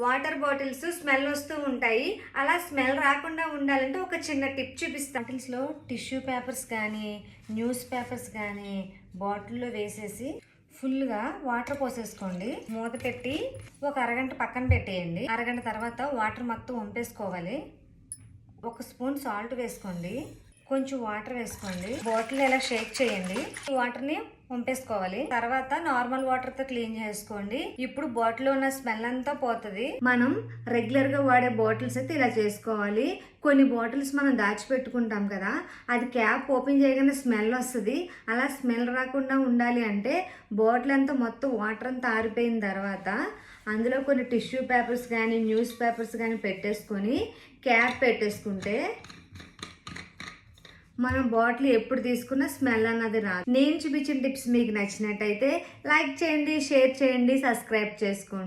Water bottles smell వస్తూ ఉంటాయి. అలా స్మెల్ రాకుండా ఉండాలంటే ఒక చిన్న టిప్ చూపిస్తాను. బాటిల్స్లో టిష్యూ పేపర్స్ కానీ న్యూస్ పేపర్స్ కానీ బాటిల్లో వేసేసి ఫుల్గా వాటర్ పోసేసుకోండి. మూత పెట్టి ఒక అరగంట పక్కన పెట్టేయండి. అరగంట తర్వాత వాటర్ మొత్తం వంపేసుకోవాలి. ఒక స్పూన్ సాల్ట్ వేసుకోండి, కొంచెం వాటర్ వేసుకోండి, బాటిల్ ఇలా షేక్ చేయండి. ఈ వాటర్ని వంపేసుకోవాలి. తర్వాత నార్మల్ వాటర్ తో క్లీన్ చేసుకోండి. ఇప్పుడు బాటిల్ లో ఉన్న స్మెల్ అంతా పోతుంది. మనం రెగ్యులర్ గా వాడే బాటిల్స్ అయితే ఇలా చేసుకోవాలి. కొన్ని బాటిల్స్ మనం దాచిపెట్టుకుంటాం కదా, అది క్యాప్ ఓపెన్ చేయగానే స్మెల్ వస్తుంది. అలా స్మెల్ రాకుండా ఉండాలి అంటే బాటిల్ అంతా మొత్తం వాటర్ అంతా ఆరిపోయిన తర్వాత అందులో కొన్ని టిష్యూ పేపర్స్ కానీ న్యూస్ పేపర్స్ కానీ పెట్టేసుకొని క్యాప్ పెట్టేసుకుంటే మనం బాటిల్ ఎప్పుడు తీసుకున్నా స్మెల్ అన్నది రాదు. నేను చూపించిన టిప్స్ మీకు నచ్చినట్టయితే లైక్ చేయండి, షేర్ చేయండి, సబ్స్క్రైబ్ చేసుకోండి.